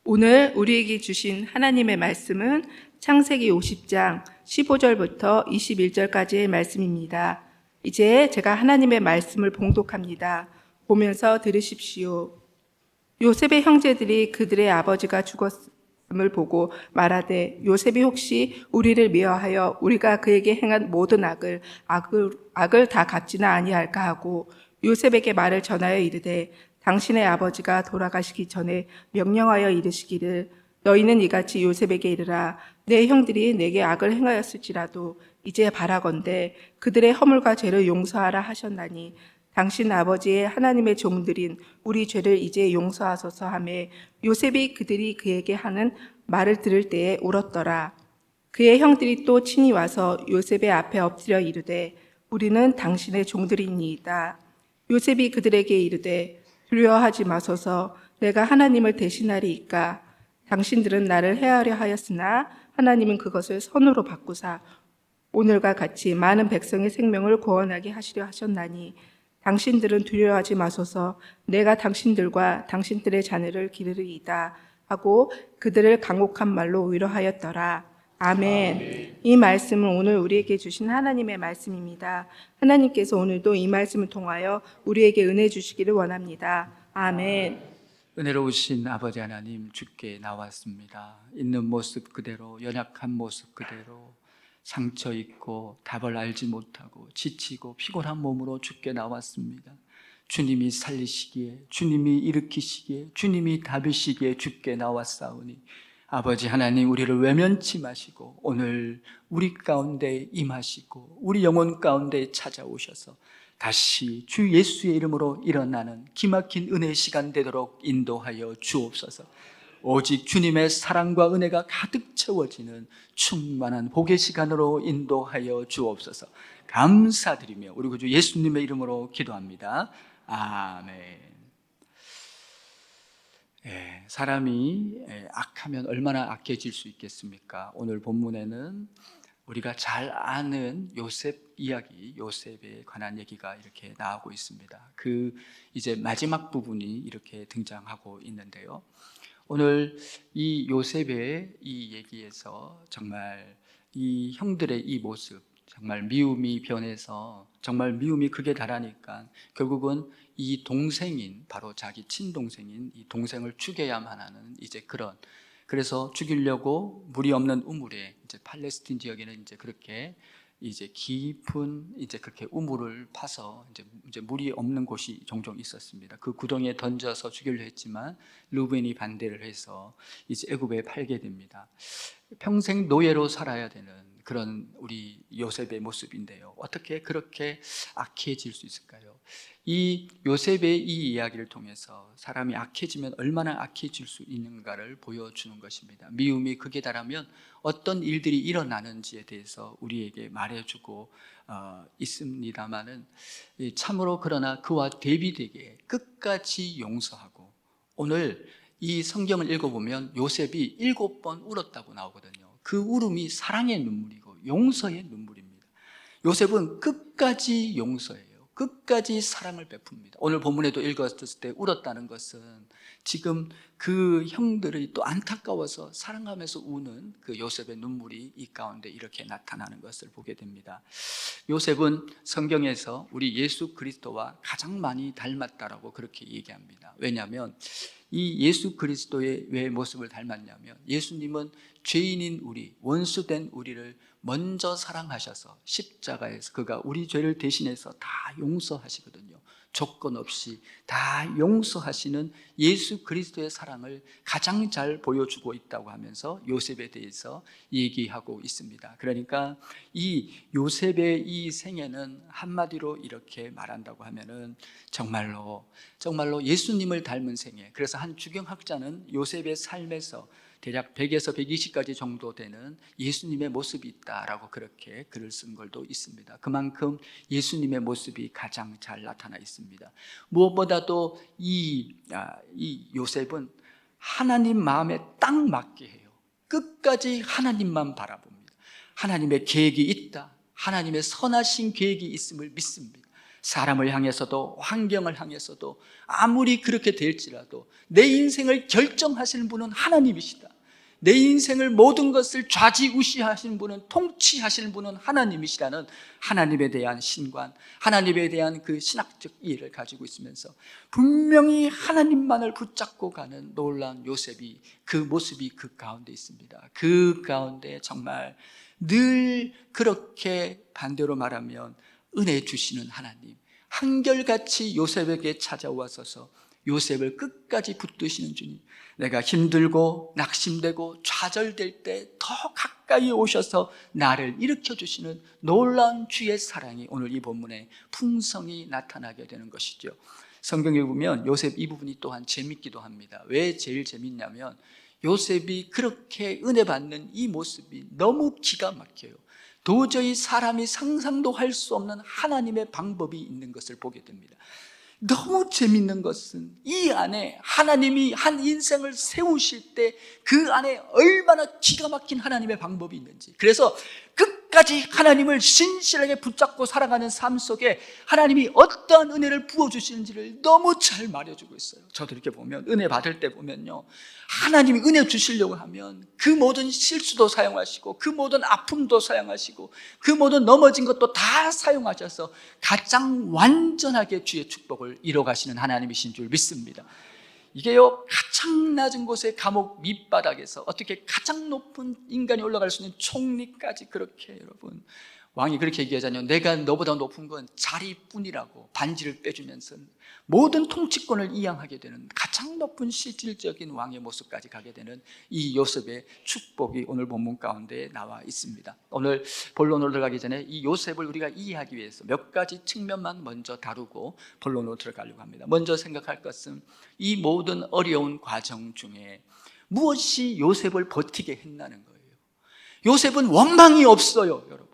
오늘 우리에게 주신 하나님의 말씀은 창세기 50장 15절부터 21절까지의 말씀입니다. 이제 제가 하나님의 말씀을 봉독합니다. 보면서 들으십시오. 요셉의 형제들이 그들의 아버지가 죽었음을 보고 말하되 요셉이 혹시 우리를 미워하여 우리가 그에게 행한 모든 악을 다 갚지는 아니할까 하고 요셉에게 말을 전하여 이르되 당신의 아버지가 돌아가시기 전에 명령하여 이르시기를 너희는 이같이 요셉에게 이르라 내 형들이 내게 악을 행하였을지라도 이제 바라건대 그들의 허물과 죄를 용서하라 하셨나니 당신 아버지의 하나님의 종들인 우리 죄를 이제 용서하소서 하매 요셉이 그들이 그에게 하는 말을 들을 때에 울었더라. 그의 형들이 또 친히 와서 요셉의 앞에 엎드려 이르되 우리는 당신의 종들이니이다. 요셉이 그들에게 이르되 두려워하지 마소서 내가 하나님을 대신하리이까. 당신들은 나를 해하려 하였으나 하나님은 그것을 선으로 바꾸사 오늘과 같이 많은 백성의 생명을 구원하게 하시려 하셨나니 당신들은 두려워하지 마소서 내가 당신들과 당신들의 자녀를 기르리이다 하고 그들을 강곡한 말로 위로하였더라. 아멘. 이 말씀은 오늘 우리에게 주신 하나님의 말씀입니다. 하나님께서 오늘도 이 말씀을 통하여 우리에게 은혜 주시기를 원합니다. 아멘. 은혜로우신 아버지 하나님, 주께 나왔습니다. 있는 모습 그대로, 연약한 모습 그대로, 상처 있고 답을 알지 못하고 지치고 피곤한 몸으로 주께 나왔습니다. 주님이 살리시기에, 주님이 일으키시기에, 주님이 답이시기에 주께 나왔사오니 아버지 하나님, 우리를 외면치 마시고 오늘 우리 가운데 임하시고 우리 영혼 가운데 찾아오셔서 다시 주 예수의 이름으로 일어나는 기막힌 은혜의 시간 되도록 인도하여 주옵소서. 오직 주님의 사랑과 은혜가 가득 채워지는 충만한 복의 시간으로 인도하여 주옵소서. 감사드리며 우리 구주 예수님의 이름으로 기도합니다. 아멘. 사람이 악하면 얼마나 악해질 수 있겠습니까? 오늘 본문에는 우리가 잘 아는 요셉 이야기, 요셉에 관한 얘기가 이렇게 나오고 있습니다. 그 이제 마지막 부분이 이렇게 등장하고 있는데요. 오늘 이 요셉의 이 얘기에서 정말 이 형들의 이 모습, 정말 미움이 변해서 정말 미움이 극에 달하니까 결국은 이 동생인, 바로 자기 친동생인 이 동생을 죽여야만 하는 이제 그래서 죽이려고 물이 없는 우물에, 이제 팔레스틴 지역에는 이제 그렇게 이제 깊은 이제 그렇게 우물을 파서 이제 물이 없는 곳이 종종 있었습니다. 그 구덩이에 던져서 죽이려 했지만 루벤이 반대를 해서 이제 애굽에 팔게 됩니다. 평생 노예로 살아야 되는 그런 우리 요셉의 모습인데요. 어떻게 그렇게 악해질 수 있을까요? 이 요셉의 이 이야기를 통해서 사람이 악해지면 얼마나 악해질 수 있는가를 보여주는 것입니다. 미움이 극에 달하면 어떤 일들이 일어나는지에 대해서 우리에게 말해주고 있습니다마는 참으로 그러나 그와 대비되게 끝까지 용서하고, 오늘 이 성경을 읽어보면 요셉이 7번 울었다고 나오거든요. 그 울음이 사랑의 눈물이고 용서의 눈물입니다. 요셉은 끝까지 용서해요. 끝까지 사랑을 베풉니다. 오늘 본문에도 읽었을 때 울었다는 것은 지금 그 형들이 또 안타까워서 사랑하면서 우는 그 요셉의 눈물이 이 가운데 이렇게 나타나는 것을 보게 됩니다. 요셉은 성경에서 우리 예수 그리스도와 가장 많이 닮았다라고 그렇게 얘기합니다. 왜냐하면 이 예수 그리스도의 왜 모습을 닮았냐면, 예수님은 죄인인 우리, 원수된 우리를 먼저 사랑하셔서 십자가에서 그가 우리 죄를 대신해서 다 용서하시거든요. 조건 없이 다 용서하시는 예수 그리스도의 사랑을 가장 잘 보여주고 있다고 하면서 요셉에 대해서 얘기하고 있습니다. 그러니까 이 요셉의 이 생애는 한마디로 이렇게 말한다고 하면은 정말로 예수님을 닮은 생애. 그래서 한 주경학자는 요셉의 삶에서 대략 100에서 120가지 정도 되는 예수님의 모습이 있다라고 그렇게 글을 쓴 걸도 있습니다. 그만큼 예수님의 모습이 가장 잘 나타나 있습니다. 무엇보다도 이 요셉은 하나님 마음에 딱 맞게 해요. 끝까지 하나님만 바라봅니다. 하나님의 계획이 있다, 하나님의 선하신 계획이 있음을 믿습니다. 사람을 향해서도 환경을 향해서도 아무리 그렇게 될지라도 내 인생을 결정하시는 분은 하나님이시다. 내 인생을 모든 것을 좌지우지하시는 분은, 통치하시는 분은 하나님이시라는 하나님에 대한 신관, 하나님에 대한 그 신학적 이해를 가지고 있으면서 분명히 하나님만을 붙잡고 가는 놀라운 요셉이, 그 모습이 그 가운데 있습니다. 그 가운데 정말 늘 그렇게 반대로 말하면 은혜 주시는 하나님, 한결같이 요셉에게 찾아와서서 요셉을 끝까지 붙드시는 주님, 내가 힘들고 낙심되고 좌절될 때 더 가까이 오셔서 나를 일으켜주시는 놀라운 주의 사랑이 오늘 이 본문에 풍성히 나타나게 되는 것이죠. 성경에 보면 요셉 이 부분이 또한 재밌기도 합니다. 왜 제일 재밌냐면 요셉이 그렇게 은혜 받는 이 모습이 너무 기가 막혀요. 도저히 사람이 상상도 할 수 없는 하나님의 방법이 있는 것을 보게 됩니다. 너무 재밌는 것은 이 안에 하나님이 한 인생을 세우실 때 그 안에 얼마나 기가 막힌 하나님의 방법이 있는지, 그래서 끝까지 하나님을 신실하게 붙잡고 살아가는 삶 속에 하나님이 어떠한 은혜를 부어주시는지를 너무 잘 말해주고 있어요. 저도 이렇게 보면, 은혜 받을 때 보면요, 하나님이 은혜 주시려고 하면 그 모든 실수도 사용하시고 그 모든 아픔도 사용하시고 그 모든 넘어진 것도 다 사용하셔서 가장 완전하게 주의 축복을 이뤄가시는 하나님이신 줄 믿습니다. 이게요, 가장 낮은 곳의 감옥 밑바닥에서 어떻게 가장 높은 인간이 올라갈 수 있는 총리까지 그렇게, 여러분, 왕이 그렇게 얘기하잖아요. 내가 너보다 높은 건 자리뿐이라고 반지를 빼주면서 모든 통치권을 이양하게 되는 가장 높은 실질적인 왕의 모습까지 가게 되는 이 요셉의 축복이 오늘 본문 가운데 나와 있습니다. 오늘 본론으로 들어가기 전에 이 요셉을 우리가 이해하기 위해서 몇 가지 측면만 먼저 다루고 본론으로 들어가려고 합니다. 먼저 생각할 것은 이 모든 어려운 과정 중에 무엇이 요셉을 버티게 했나는 거예요. 요셉은 원망이 없어요, 여러분.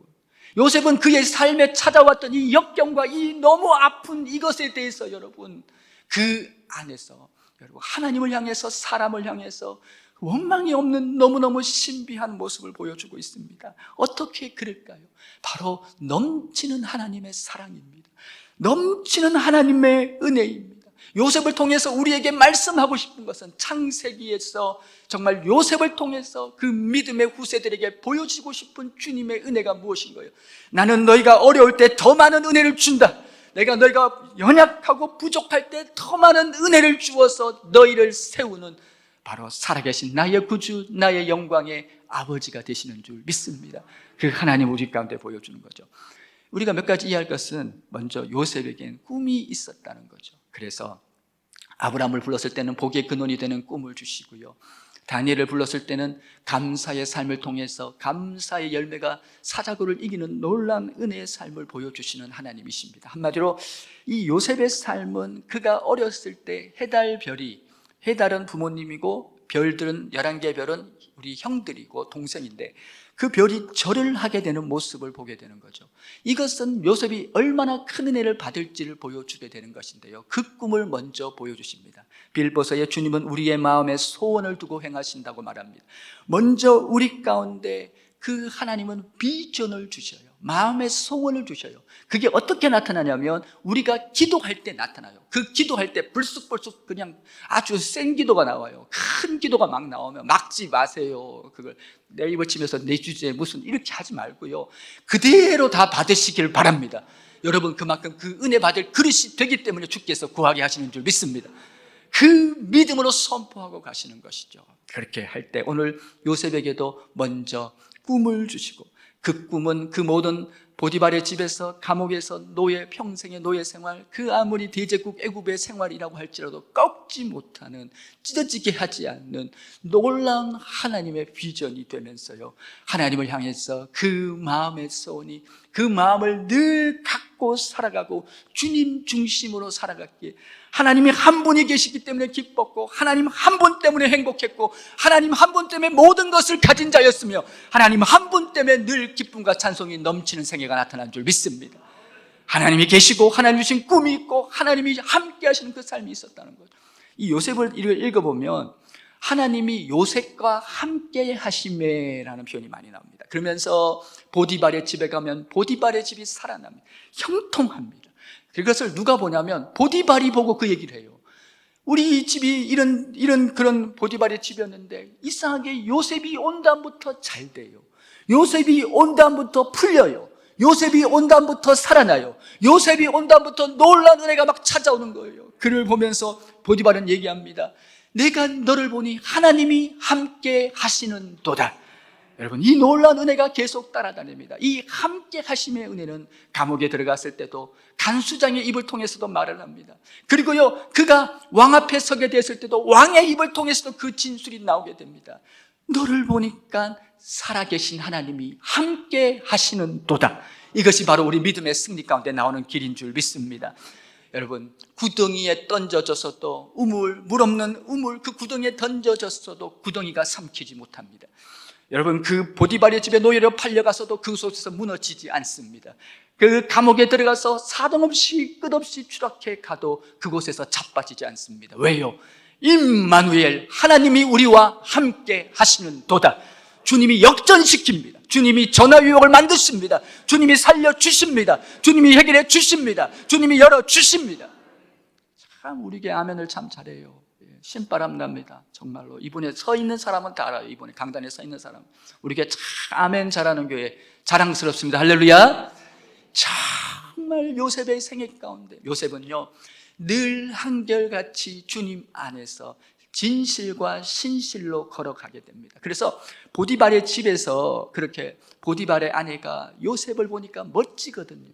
요셉은 그의 삶에 찾아왔던 이 역경과 이 너무 아픈 이것에 대해서, 여러분, 그 안에서 여러분 하나님을 향해서, 사람을 향해서 원망이 없는 너무너무 신비한 모습을 보여주고 있습니다. 어떻게 그럴까요? 바로 넘치는 하나님의 사랑입니다. 넘치는 하나님의 은혜입니다. 요셉을 통해서 우리에게 말씀하고 싶은 것은, 창세기에서 정말 요셉을 통해서 그 믿음의 후세들에게 보여주고 싶은 주님의 은혜가 무엇인 거예요? 나는 너희가 어려울 때 더 많은 은혜를 준다. 내가 너희가 연약하고 부족할 때 더 많은 은혜를 주어서 너희를 세우는 바로 살아계신 나의 구주, 나의 영광의 아버지가 되시는 줄 믿습니다. 그 하나님 우리 가운데 보여주는 거죠. 우리가 몇 가지 이해할 것은, 먼저 요셉에겐 꿈이 있었다는 거죠. 그래서 아브라함을 불렀을 때는 복의 근원이 되는 꿈을 주시고요, 다니엘을 불렀을 때는 감사의 삶을 통해서 감사의 열매가 사자굴을 이기는 놀라운 은혜의 삶을 보여주시는 하나님이십니다. 한마디로 이 요셉의 삶은 그가 어렸을 때 해달은 부모님이고 별들은 11개의 별은 우리 형들이고 동생인데 그 별이 절을 하게 되는 모습을 보게 되는 거죠. 이것은 요셉이 얼마나 큰 은혜를 받을지를 보여주게 되는 것인데요, 그 꿈을 먼저 보여주십니다. 빌보서에 주님은 우리의 마음에 소원을 두고 행하신다고 말합니다. 먼저 우리 가운데 그 하나님은 비전을 주셔요. 마음의 소원을 주셔요. 그게 어떻게 나타나냐면 우리가 기도할 때 나타나요. 그 기도할 때 불쑥불쑥 그냥 아주 센 기도가 나와요. 큰 기도가 막 나오면 막지 마세요. 그걸 네이버 치면서 내 주제에 무슨 이렇게 하지 말고요, 그대로 다 받으시길 바랍니다. 여러분, 그만큼 그 은혜 받을 그릇이 되기 때문에 주께서 구하게 하시는 줄 믿습니다. 그 믿음으로 선포하고 가시는 것이죠. 그렇게 할 때 오늘 요셉에게도 먼저 꿈을 주시고, 그 꿈은 그 모든 보디발의 집에서, 감옥에서 노예, 평생의 노예 생활, 그 아무리 대제국 애굽의 생활이라고 할지라도 꺾지 못하는, 찢어지게 하지 않는 놀라운 하나님의 비전이 되면서요, 하나님을 향해서 그 마음의 소원이, 그 마음을 늘 갖고 살아가고 주님 중심으로 살아갔기에 하나님이 한 분이 계시기 때문에 기뻤고, 하나님 한 분 때문에 행복했고, 하나님 한 분 때문에 모든 것을 가진 자였으며, 하나님 한 분 때문에 늘 기쁨과 찬송이 넘치는 생애가 나타난 줄 믿습니다. 하나님이 계시고 하나님 주신 꿈이 있고 하나님이 함께 하시는 그 삶이 있었다는 거죠. 이 요셉을 읽어보면 하나님이 요셉과 함께 하심에라는 표현이 많이 나옵니다. 그러면서 보디발의 집에 가면 보디발의 집이 살아납니다. 형통합니다. 그것을 누가 보냐면 보디발이 보고 그 얘기를 해요. 우리 집이 이런 그런 보디발의 집이었는데 이상하게 요셉이 온 다음부터 잘 돼요. 요셉이 온 다음부터 풀려요. 요셉이 온 다음부터 살아나요. 요셉이 온 다음부터 놀라운 은혜가 막 찾아오는 거예요. 그를 보면서 보디발은 얘기합니다. 내가 너를 보니 하나님이 함께 하시는도다. 여러분, 이 놀라운 은혜가 계속 따라다닙니다. 이 함께 하심의 은혜는 감옥에 들어갔을 때도 간수장의 입을 통해서도 말을 합니다. 그리고요, 그가 왕 앞에 서게 됐을 때도 왕의 입을 통해서도 그 진술이 나오게 됩니다. 너를 보니까 살아계신 하나님이 함께 하시는도다. 이것이 바로 우리 믿음의 승리 가운데 나오는 길인 줄 믿습니다. 여러분, 구덩이에 던져졌어도 물 없는 우물, 그 구덩이에 던져졌어도 구덩이가 삼키지 못합니다. 여러분, 그 보디발의 집에 노예로 팔려가서도 그곳에서 무너지지 않습니다. 그 감옥에 들어가서 사정없이 끝없이 추락해 가도 그곳에서 자빠지지 않습니다. 왜요? 임마누엘, 하나님이 우리와 함께 하시는도다. 주님이 역전시킵니다. 주님이 전화 위복을 만드십니다. 주님이 살려주십니다. 주님이 해결해 주십니다. 주님이 열어주십니다. 참 우리에게 아멘을 참 잘해요. 신바람 납니다. 정말로. 이번에 서 있는 사람은 다 알아요. 이번에 강단에 서 있는 사람. 우리에게 참 아멘 잘하는 교회 자랑스럽습니다. 할렐루야. 정말 요셉의 생애 가운데 요셉은요, 늘 한결같이 주님 안에서 진실과 신실로 걸어가게 됩니다. 그래서 보디발의 집에서 그렇게 보디발의 아내가 요셉을 보니까 멋지거든요.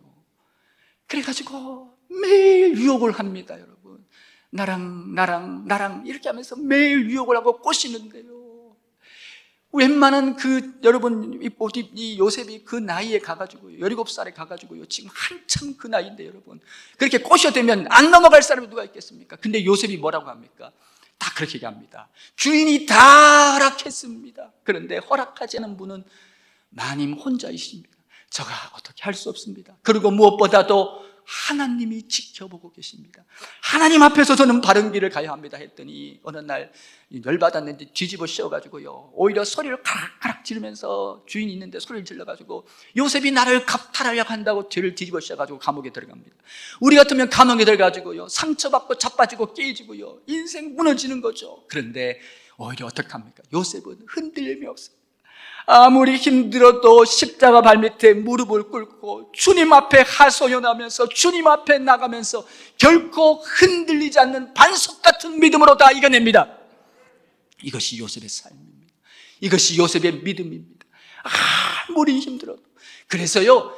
그래가지고 매일 유혹을 합니다. 여러분, 나랑 이렇게 하면서 매일 유혹을 하고 꼬시는데요, 웬만한 여러분, 이 요셉이 그 나이에 가가지고요, 17살에 가가지고요, 지금 한참 그 나이인데 여러분, 그렇게 꼬셔대면 안 넘어갈 사람이 누가 있겠습니까? 근데 요셉이 뭐라고 합니까? 다 그렇게 얘기합니다. 주인이 다 허락했습니다. 그런데 허락하지 않은 분은 마님 혼자이십니다. 저가 어떻게 할 수 없습니다. 그리고 무엇보다도 하나님이 지켜보고 계십니다. 하나님 앞에서 저는 바른 길을 가야 합니다 했더니 어느 날 열받았는지 뒤집어 씌워가지고요, 오히려 소리를 카락카락 지르면서, 주인이 있는데 소리를 질러가지고 요셉이 나를 갑탈하려고 한다고 뒤를 뒤집어 씌워가지고 감옥에 들어갑니다. 우리 같으면 감옥에 들어가지고요, 상처받고 자빠지고 깨지고요, 인생 무너지는 거죠. 그런데 오히려 어떻게 합니까? 요셉은 흔들림이 없어요. 아무리 힘들어도 십자가 발밑에 무릎을 꿇고 주님 앞에 하소연하면서 주님 앞에 나가면서 결코 흔들리지 않는 반석 같은 믿음으로 다 이겨냅니다. 이것이 요셉의 삶입니다. 이것이 요셉의 믿음입니다. 아무리 힘들어도. 그래서요,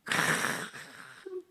큰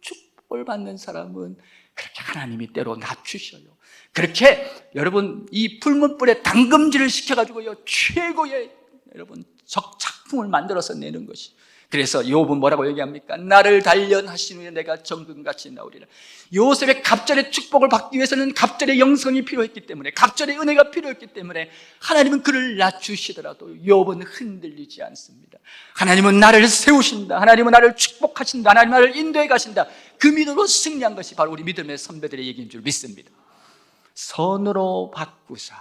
축복을 받는 사람은 그렇게 하나님이 때로 낮추셔요. 그렇게 여러분, 이 풀무불에 담금질을 시켜가지고요, 최고의 여러분 작품을 만들어서 내는 것이. 그래서 욥은 뭐라고 얘기합니까? 나를 단련하신 후에 내가 정금같이 나오리라. 요셉의 갑절의 축복을 받기 위해서는 갑절의 영성이 필요했기 때문에, 갑절의 은혜가 필요했기 때문에 하나님은 그를 낮추시더라도 욥은 흔들리지 않습니다. 하나님은 나를 세우신다, 하나님은 나를 축복하신다, 하나님은 나를 인도해 가신다. 그 믿음으로 승리한 것이 바로 우리 믿음의 선배들의 얘기인 줄 믿습니다. 선으로 바꾸사,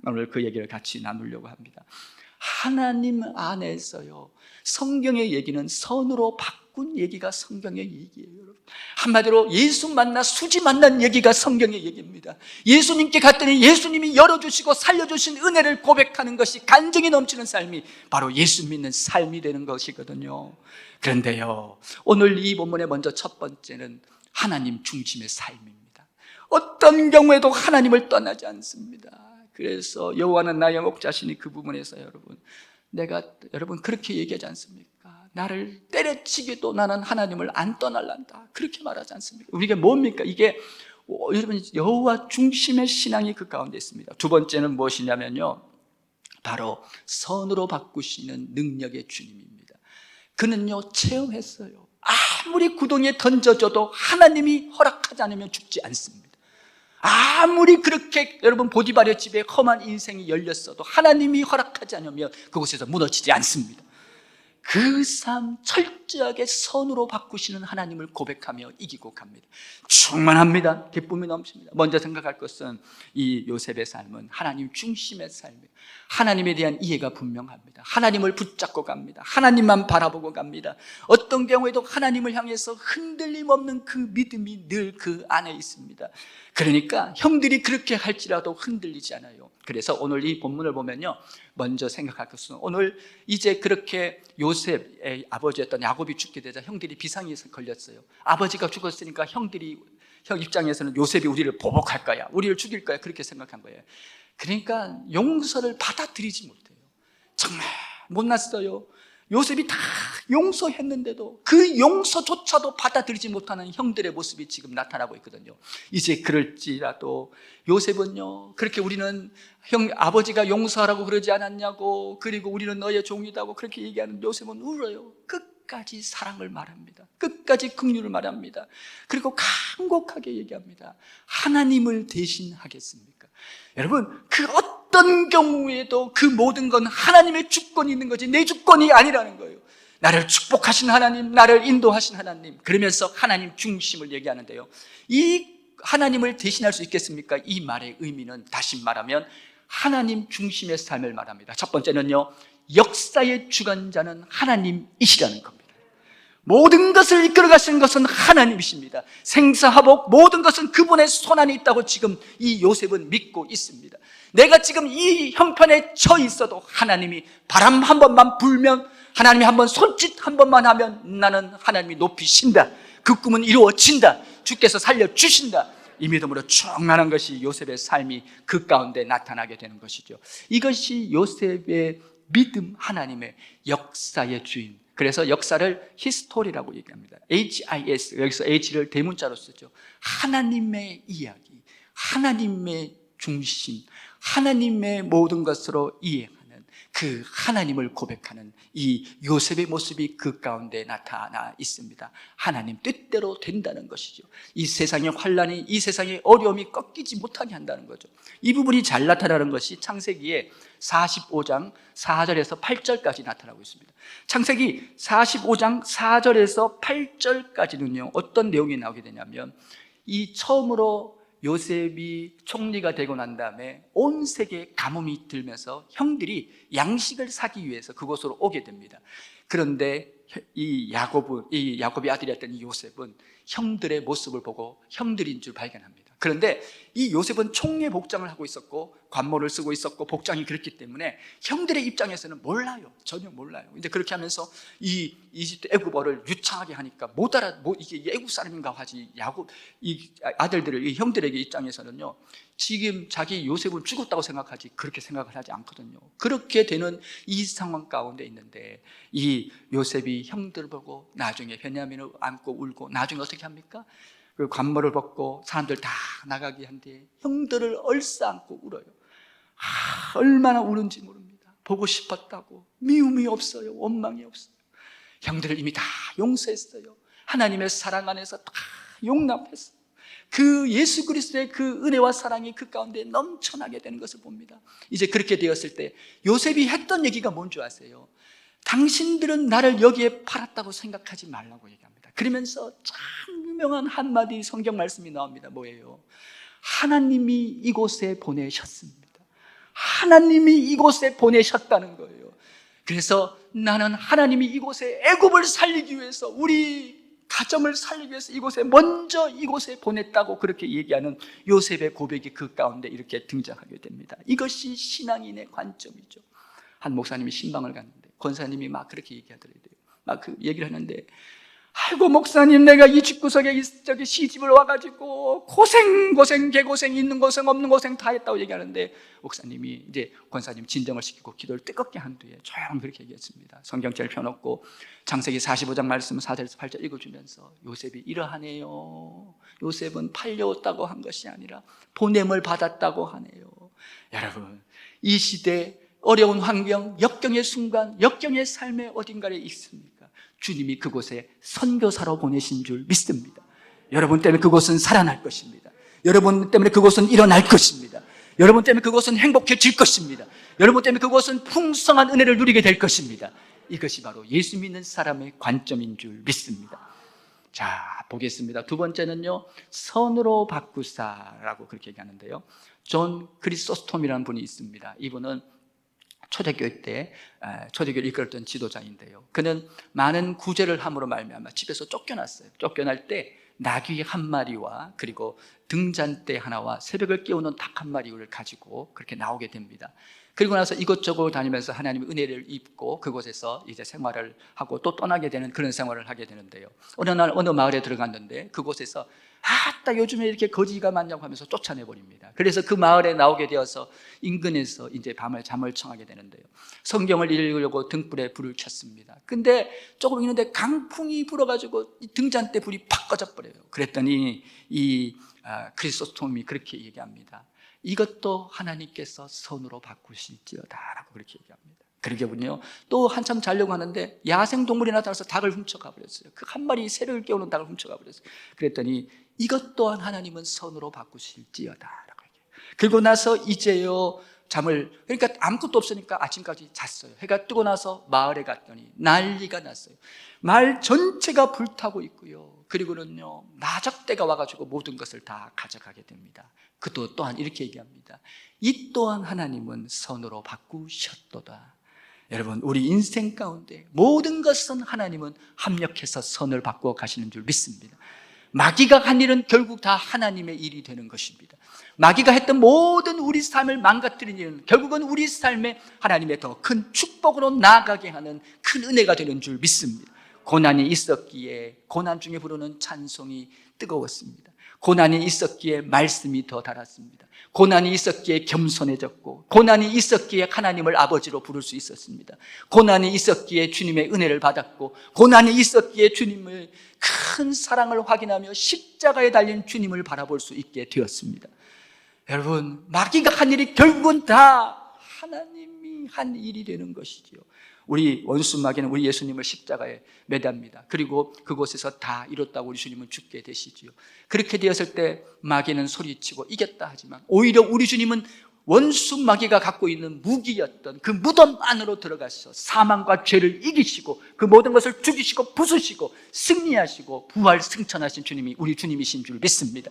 오늘 그 얘기를 같이 나누려고 합니다. 하나님 안에서요, 성경의 얘기는 선으로 바꾼 얘기가 성경의 얘기예요. 여러분, 한마디로 예수 만나 수지 만난 얘기가 성경의 얘기입니다. 예수님께 갔더니 예수님이 열어주시고 살려주신 은혜를 고백하는 것이 간증이 넘치는 삶이 바로 예수 믿는 삶이 되는 것이거든요. 그런데요, 오늘 이 본문의 먼저 첫 번째는 하나님 중심의 삶입니다. 어떤 경우에도 하나님을 떠나지 않습니다. 그래서 여호와는 나의 목자시니 그 부분에서 여러분 그렇게 얘기하지 않습니까? 나를 때려치기도 나는 하나님을 안 떠날란다, 그렇게 말하지 않습니까? 우리가 뭡니까? 이게 여러분, 여호와 중심의 신앙이 그 가운데 있습니다. 두 번째는 무엇이냐면요, 바로 선으로 바꾸시는 능력의 주님입니다. 그는요, 체험했어요. 아무리 구덩이에 던져져도 하나님이 허락하지 않으면 죽지 않습니다. 아무리 그렇게 여러분 보디발의 집에 험한 인생이 열렸어도 하나님이 허락하지 않으면 그곳에서 무너지지 않습니다. 그 삶 철저하게 선으로 바꾸시는 하나님을 고백하며 이기고 갑니다. 충만합니다. 기쁨이 넘칩니다. 먼저 생각할 것은 이 요셉의 삶은 하나님 중심의 삶이에요. 하나님에 대한 이해가 분명합니다. 하나님을 붙잡고 갑니다. 하나님만 바라보고 갑니다. 어떤 경우에도 하나님을 향해서 흔들림 없는 그 믿음이 늘 그 안에 있습니다. 그러니까 형들이 그렇게 할지라도 흔들리지 않아요. 그래서 오늘 이 본문을 보면요, 먼저 생각할 것은 오늘 이제 그렇게 요셉의 아버지였던 야곱이 죽게 되자 형들이 비상이 걸렸어요. 아버지가 죽었으니까 형 입장에서는 요셉이 우리를 보복할 거야, 우리를 죽일 거야, 그렇게 생각한 거예요. 그러니까 용서를 받아들이지 못해요. 정말 못났어요. 요셉이 다 용서했는데도 그 용서조차도 받아들이지 못하는 형들의 모습이 지금 나타나고 있거든요. 이제 그럴지라도 요셉은요, 그렇게 우리는 아버지가 용서하라고 그러지 않았냐고, 그리고 우리는 너의 종이다고 그렇게 얘기하는 요셉은 울어요. 끝까지 사랑을 말합니다. 끝까지 긍휼을 말합니다. 그리고 간곡하게 얘기합니다. 하나님을 대신하겠습니까? 여러분, 그 어떤 경우에도 그 모든 건 하나님의 주권이 있는 거지 내 주권이 아니라는 거예요. 나를 축복하신 하나님, 나를 인도하신 하나님, 그러면서 하나님 중심을 얘기하는데요, 이 하나님을 대신할 수 있겠습니까? 이 말의 의미는 다시 말하면 하나님 중심의 삶을 말합니다. 첫 번째는요, 역사의 주관자는 하나님이시라는 겁니다. 모든 것을 이끌어 가시는 것은 하나님이십니다. 생사화복 모든 것은 그분의 손안에 있다고 지금 이 요셉은 믿고 있습니다. 내가 지금 이 형편에 처 있어도 하나님이 바람 한 번만 불면, 하나님이 한번 손짓 한 번만 하면 나는 하나님이 높이신다, 그 꿈은 이루어진다, 주께서 살려주신다, 이 믿음으로 충만한 것이 요셉의 삶이 그 가운데 나타나게 되는 것이죠. 이것이 요셉의 믿음, 하나님의 역사의 주인. 그래서 역사를 히스토리라고 얘기합니다. HIS, 여기서 H를 대문자로 쓰죠. 하나님의 이야기, 하나님의 중심, 하나님의 모든 것으로 이해하는 그 하나님을 고백하는 이 요셉의 모습이 그 가운데 나타나 있습니다. 하나님 뜻대로 된다는 것이죠. 이 세상의 환란이, 이 세상의 어려움이 꺾이지 못하게 한다는 거죠. 이 부분이 잘 나타나는 것이 창세기의 45장 4절에서 8절까지 나타나고 있습니다. 창세기 45장 4절에서 8절까지는요, 어떤 내용이 나오게 되냐면, 이 처음으로 요셉이 총리가 되고 난 다음에 온 세계에 가뭄이 들면서 형들이 양식을 사기 위해서 그곳으로 오게 됩니다. 그런데 이 야곱의 아들이었던 이 요셉은 형들의 모습을 보고 형들인 줄 발견합니다. 그런데 이 요셉은 총리의 복장을 하고 있었고 관모를 쓰고 있었고 복장이 그렇기 때문에 형들의 입장에서는 몰라요. 전혀 몰라요. 근데 그렇게 하면서 이 이집트 애굽어를 유창하게 하니까 이게 애굽 사람인가 하지, 이 아들들을, 이 형들에게 입장에서는요, 지금 자기 요셉은 죽었다고 생각하지 그렇게 생각을 하지 않거든요. 그렇게 되는 이 상황 가운데 있는데 이 요셉이 형들 보고 나중에 베냐민을 안고 울고 나중에 어떻게 합니까? 그 관모를 벗고 사람들 다 나가게 한 뒤에 형들을 얼싸안고 울어요. 얼마나 우는지 모릅니다. 보고 싶었다고. 미움이 없어요. 원망이 없어요. 형들을 이미 다 용서했어요. 하나님의 사랑 안에서 다 용납했어요. 그 예수 그리스도의 그 은혜와 사랑이 그 가운데 넘쳐나게 되는 것을 봅니다. 이제 그렇게 되었을 때 요셉이 했던 얘기가 뭔지 아세요? 당신들은 나를 여기에 팔았다고 생각하지 말라고 얘기합니다. 그러면서 참 유명한 한마디 성경 말씀이 나옵니다. 뭐예요? 하나님이 이곳에 보내셨습니다. 하나님이 이곳에 보내셨다는 거예요. 그래서 나는 하나님이 이곳에 애굽을 살리기 위해서, 우리 가정을 살리기 위해서 먼저 이곳에 보냈다고 그렇게 얘기하는 요셉의 고백이 그 가운데 이렇게 등장하게 됩니다. 이것이 신앙인의 관점이죠. 한 목사님이 신방을 갔는데 권사님이 막 그렇게 얘기하더래요. 막 그 얘기를 하는데, 아이고 목사님, 내가 이 집구석에 저기 시집을 와가지고 고생 개고생, 있는 고생 없는 고생 다 했다고 얘기하는데, 목사님이 이제 권사님 진정을 시키고 기도를 뜨겁게 한 뒤에 조용히 그렇게 얘기했습니다. 성경책을 펴놓고 창세기 45장 말씀 4절에서 8절 읽어주면서, 요셉이 이러하네요. 요셉은 팔려왔다고 한 것이 아니라 보냄을 받았다고 하네요. 여러분, 이 시대 어려운 환경, 역경의 순간, 역경의 삶의 어딘가에 있습니까? 주님이 그곳에 선교사로 보내신 줄 믿습니다. 여러분 때문에 그곳은 살아날 것입니다. 여러분 때문에 그곳은 일어날 것입니다. 여러분 때문에 그곳은 행복해질 것입니다. 여러분 때문에 그곳은 풍성한 은혜를 누리게 될 것입니다. 이것이 바로 예수 믿는 사람의 관점인 줄 믿습니다. 자, 보겠습니다. 두 번째는요, 선으로 바꾸사라고 그렇게 얘기하는데요. 존 크리소스톰이라는 분이 있습니다. 이분은 초대교회 때 초대교회를 이끌었던 지도자인데요. 그는 많은 구제를 함으로 말미암아 집에서 쫓겨났어요. 쫓겨날 때 나귀 한 마리와 그리고 등잔대 하나와 새벽을 깨우는 닭 한 마리를 가지고 그렇게 나오게 됩니다. 그리고 나서 이곳저곳 다니면서 하나님의 은혜를 입고 그곳에서 이제 생활을 하고 또 떠나게 되는 그런 생활을 하게 되는데요. 어느 날 어느 마을에 들어갔는데 그곳에서 아따 요즘에 이렇게 거지가 많냐고 하면서 쫓아내버립니다. 그래서 그 마을에 나오게 되어서 인근에서 이제 밤을 잠을 청하게 되는데요. 성경을 읽으려고 등불에 불을 켰습니다. 근데 조금 있는데 강풍이 불어가지고 등잔대 불이 팍 꺼져버려요. 그랬더니 이 크리소스톰이 그렇게 얘기합니다. 이것도 하나님께서 선으로 바꾸실지어다라고 그렇게 얘기합니다. 그러게군요. 또 한참 자려고 하는데 야생동물이 나타나서 닭을 훔쳐가 버렸어요. 그 한 마리 새를 깨우는 닭을 훔쳐가 버렸어요. 그랬더니 이것 또한 하나님은 선으로 바꾸실지어다라고 얘기해요. 그리고 나서 이제요 그러니까 아무것도 없으니까 아침까지 잤어요. 해가 뜨고 나서 마을에 갔더니 난리가 났어요. 마을 전체가 불타고 있고요. 그리고는요 나적대가 와가지고 모든 것을 다 가져가게 됩니다. 그도 또한 이렇게 얘기합니다. 이 또한 하나님은 선으로 바꾸셨도다. 여러분, 우리 인생 가운데 모든 것은 하나님은 합력해서 선을 바꾸어 가시는 줄 믿습니다. 마귀가 한 일은 결국 다 하나님의 일이 되는 것입니다. 마귀가 했던 모든 우리 삶을 망가뜨리는 일은 결국은 우리 삶에 하나님의 더 큰 축복으로 나아가게 하는 큰 은혜가 되는 줄 믿습니다. 고난이 있었기에 고난 중에 부르는 찬송이 뜨거웠습니다. 고난이 있었기에 말씀이 더 달았습니다. 고난이 있었기에 겸손해졌고, 고난이 있었기에 하나님을 아버지로 부를 수 있었습니다. 고난이 있었기에 주님의 은혜를 받았고, 고난이 있었기에 주님을 큰 사랑을 확인하며 십자가에 달린 주님을 바라볼 수 있게 되었습니다. 여러분, 마귀가 한 일이 결국은 다 하나님이 한 일이 되는 것이지요. 우리 원수 마귀는 우리 예수님을 십자가에 매답니다. 그리고 그곳에서 다 이뤘다고 우리 주님은 죽게 되시지요. 그렇게 되었을 때 마귀는 소리치고 이겼다 하지만 오히려 우리 주님은 원수 마귀가 갖고 있는 무기였던 그 무덤 안으로 들어가서 사망과 죄를 이기시고 그 모든 것을 죽이시고 부수시고 승리하시고 부활 승천하신 주님이 우리 주님이신 줄 믿습니다.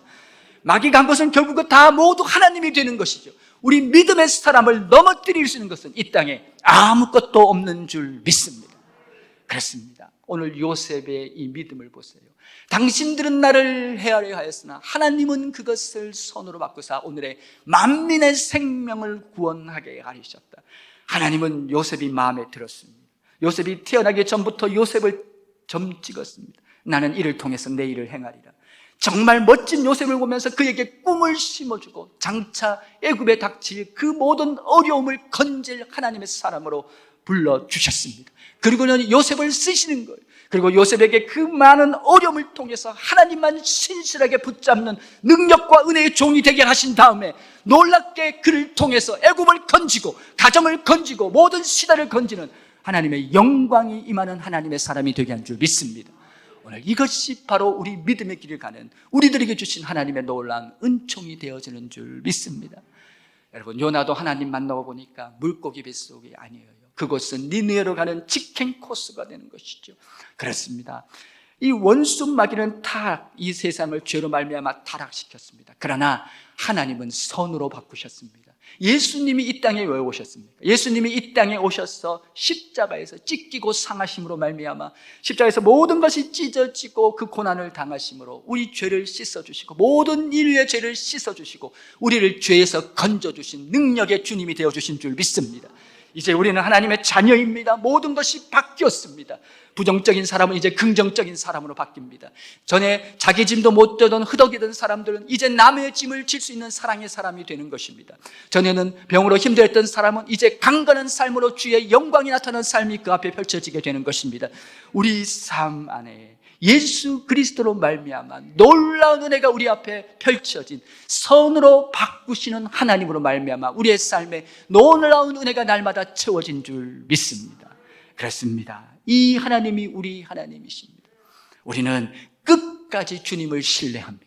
마귀가 한 것은 결국은 다 모두 하나님이 되는 것이죠. 우리 믿음의 사람을 넘어뜨릴 수 있는 것은 이 땅에 아무것도 없는 줄 믿습니다. 그렇습니다. 오늘 요셉의 이 믿음을 보세요. 당신들은 나를 헤아려 하였으나 하나님은 그것을 선으로 바꾸사 오늘의 만민의 생명을 구원하게 하셨다. 하나님은 요셉이 마음에 들었습니다. 요셉이 태어나기 전부터 요셉을 점 찍었습니다. 나는 이를 통해서 내 일을 행하리라. 정말 멋진 요셉을 보면서 그에게 꿈을 심어주고 장차 애굽에 닥칠 그 모든 어려움을 건질 하나님의 사람으로 불러주셨습니다. 그리고는 요셉을 쓰시는 거예요. 그리고 요셉에게 그 많은 어려움을 통해서 하나님만 신실하게 붙잡는 능력과 은혜의 종이 되게 하신 다음에 놀랍게 그를 통해서 애굽을 건지고 가정을 건지고 모든 시대를 건지는 하나님의 영광이 임하는 하나님의 사람이 되게 한 줄 믿습니다. 오늘 이것이 바로 우리 믿음의 길을 가는 우리들에게 주신 하나님의 놀라운 은총이 되어지는 줄 믿습니다. 여러분, 요나도 하나님 만나고 보니까 물고기 뱃속이 아니에요. 그곳은 니느웨로 가는 직행 코스가 되는 것이죠. 그렇습니다. 이 원수 마귀는 이 세상을 죄로 말미암아 타락시켰습니다. 그러나 하나님은 선으로 바꾸셨습니다. 예수님이 이 땅에 왜 오셨습니까? 예수님이 이 땅에 오셔서 십자가에서 찢기고 상하심으로 말미암아 십자가에서 모든 것이 찢어지고 그 고난을 당하심으로 우리 죄를 씻어주시고 모든 인류의 죄를 씻어주시고 우리를 죄에서 건져주신 능력의 주님이 되어주신 줄 믿습니다. 이제 우리는 하나님의 자녀입니다. 모든 것이 바뀌었습니다. 부정적인 사람은 이제 긍정적인 사람으로 바뀝니다. 전에 자기 짐도 못 되던 흐덕이던 사람들은 이제 남의 짐을 질 수 있는 사랑의 사람이 되는 것입니다. 전에는 병으로 힘들었던 사람은 이제 강건한 삶으로 주의 영광이 나타나는 삶이 그 앞에 펼쳐지게 되는 것입니다. 우리 삶 안에 예수 그리스도로 말미암아 놀라운 은혜가 우리 앞에 펼쳐진 선으로 바꾸시는 하나님으로 말미암아 우리의 삶에 놀라운 은혜가 날마다 채워진 줄 믿습니다. 그렇습니다. 이 하나님이 우리 하나님이십니다. 우리는 끝까지 주님을 신뢰합니다.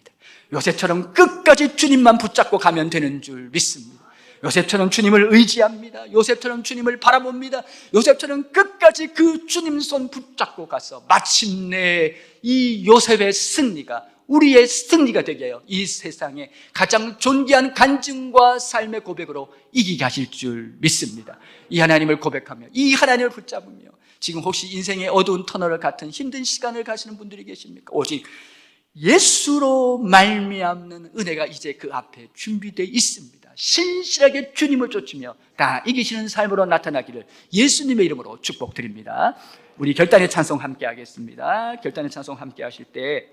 요새처럼 끝까지 주님만 붙잡고 가면 되는 줄 믿습니다. 요셉처럼 주님을 의지합니다. 요셉처럼 주님을 바라봅니다. 요셉처럼 끝까지 그 주님 손 붙잡고 가서 마침내 이 요셉의 승리가 우리의 승리가 되게 하여 이 세상에 가장 존귀한 간증과 삶의 고백으로 이기게 하실 줄 믿습니다. 이 하나님을 고백하며 이 하나님을 붙잡으며 지금 혹시 인생의 어두운 터널을 같은 힘든 시간을 가시는 분들이 계십니까? 오직 예수로 말미암는 은혜가 이제 그 앞에 준비되어 있습니다. 신실하게 주님을 쫓으며 다 이기시는 삶으로 나타나기를 예수님의 이름으로 축복드립니다. 우리 결단의 찬송 함께 하겠습니다. 결단의 찬송 함께 하실 때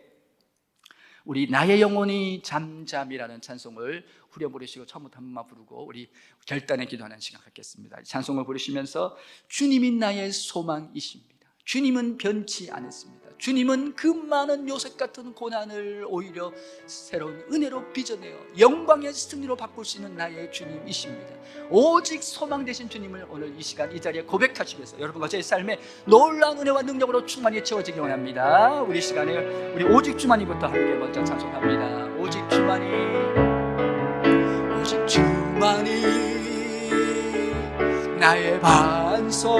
우리 나의 영혼이 잠잠이라는 찬송을 후렴 부르시고 처음부터 한 번만 부르고 우리 결단의 기도하는 시간 갖겠습니다. 찬송을 부르시면서 주님이 나의 소망이십니다. 주님은 변치 않았습니다. 주님은 그 많은 요셉 같은 고난을 오히려 새로운 은혜로 빚어내어 영광의 승리로 바꿀 수 있는 나의 주님이십니다. 오직 소망 되신 주님을 오늘 이 시간 이 자리에 고백하시기 위해서 여러분과 제 삶에 놀라운 은혜와 능력으로 충만히 채워지기 원합니다. 우리 시간에 우리 오직 주만이부터 함께 먼저 찬송합니다. 오직 주만이, 오직 주만이 나의 반석,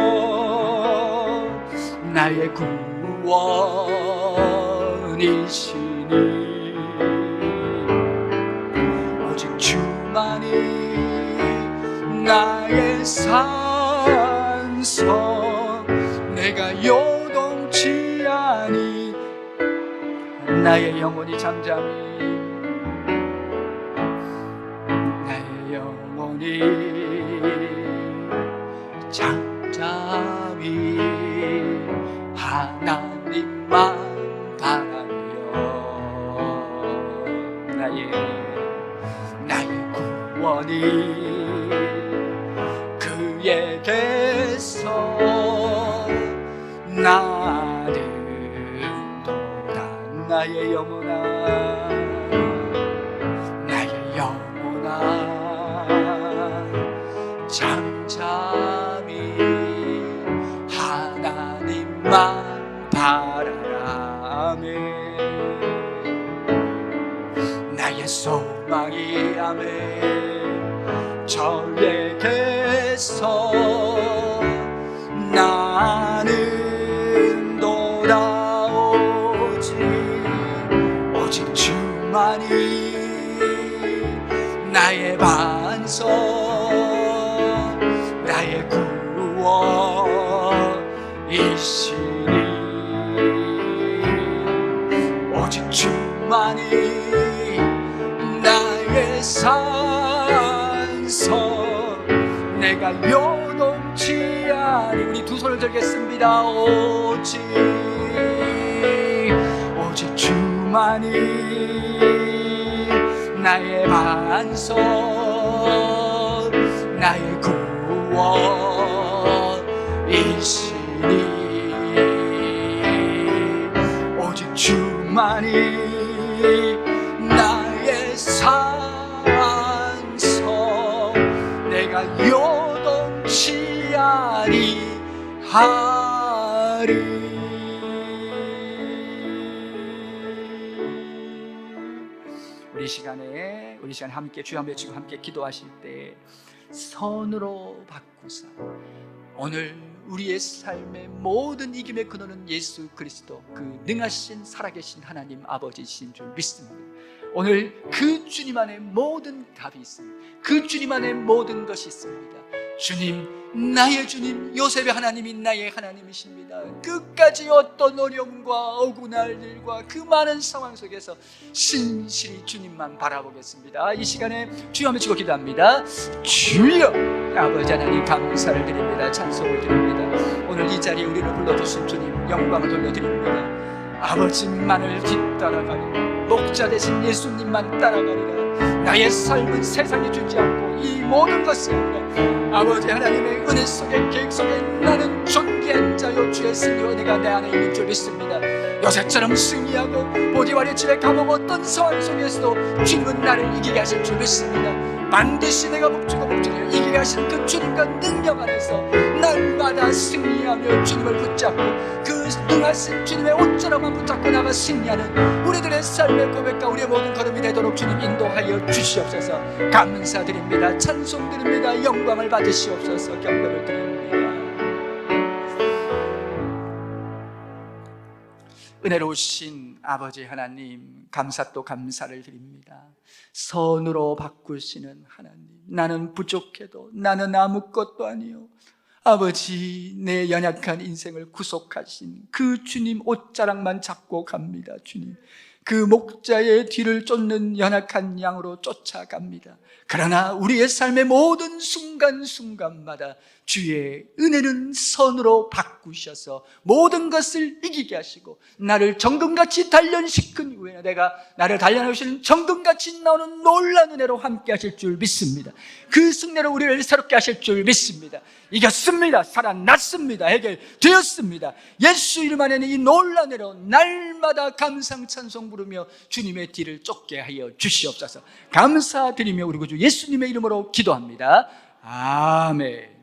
나의 구원이시니 오직 주만이 나의 산성, 내가 요동치 아니 나의 영혼이 잠잠히, 나의 영혼이 잠잠히 하나님만 바라며 나의 구원이 그에게서 나는 도다. 나의 영혼아, 나의 영혼아 잠잠히 하나님만 바라라. 아멘. 나의 소망이 아멘 저에게서 나는 돌아오지 오직 주만이 나의 반석, 나의 구원이시니 오직 주만이 나의 산성, 내가 요동치 아니. 우리 두 손을 들겠습니다. 오직 주만이 나의 반석, 나의 구원이시니 오직 주만이 나의 산성, 내가 요동치 아니하리. 우리 시간에 함께 주여 외치고 함께 기도하실 때 선으로 바꾸사 오늘 우리의 삶의 모든 이김의 근원은 예수 그리스도 그 능하신 살아계신 하나님 아버지이신 줄 믿습니다. 오늘 그 주님 안에 모든 답이 있습니다. 그 주님 안에 모든 것이 있습니다. 주님, 나의 주님, 요셉의 하나님이 나의 하나님이십니다. 끝까지 어떤 어려움과 억울할 일과 그 많은 상황 속에서 신실히 주님만 바라보겠습니다. 이 시간에 주여 외치고 기도합니다. 주여, 아버지 하나님 감사를 드립니다. 찬송을 드립니다. 오늘 이 자리에 우리를 불러주신 주님 영광을 돌려드립니다. 아버지만을 뒤따라가리라. 목자 되신 예수님만 따라가리라. 나의 삶은 세상이 주지 않고 이 모든 것이 아니라 아버지 하나님의 은혜 속에 계획 속에 나는 존귀한 자요 주의 승리와 은혜가 내 안에 있는 줄 믿습니다. 요셉처럼 승리하고 보디발의 집에 감옥 어떤 상황 속에서도 주님은 나를 이기게 하실 줄 믿습니다. 반드시 내가 목주고 목주를 이기 우리에게 하신 그 주님과 능력 안에서 날마다 승리하며 주님을 붙잡고 그 능하신 주님의 옷자락만 붙잡고 나가 승리하는 우리들의 삶의 고백과 우리의 모든 걸음이 되도록 주님 인도하여 주시옵소서. 감사드립니다. 찬송드립니다. 영광을 받으시옵소서. 경배를 드립니다. 은혜로우신 아버지 하나님, 감사 또 감사를 드립니다. 선으로 바꾸시는 하나님, 나는 부족해도 나는 아무것도 아니요 아버지, 내 연약한 인생을 구속하신 그 주님 옷자락만 잡고 갑니다. 주님, 그 목자의 뒤를 쫓는 연약한 양으로 쫓아갑니다. 그러나 우리의 삶의 모든 순간순간마다 주의 은혜는 선으로 바꾸셔서 모든 것을 이기게 하시고 나를 정금같이 단련시킨 후에 내가 나를 단련하시는 정금같이 나오는 놀라운 은혜로 함께 하실 줄 믿습니다. 그 승리로 우리를 새롭게 하실 줄 믿습니다. 이겼습니다. 살아났습니다. 해결되었습니다. 예수 이름 안에는 이 놀라운 은혜로 날마다 감상 찬송 부르며 주님의 뒤를 쫓게 하여 주시옵소서. 감사드리며 우리 구주 예수님의 이름으로 기도합니다. 아멘.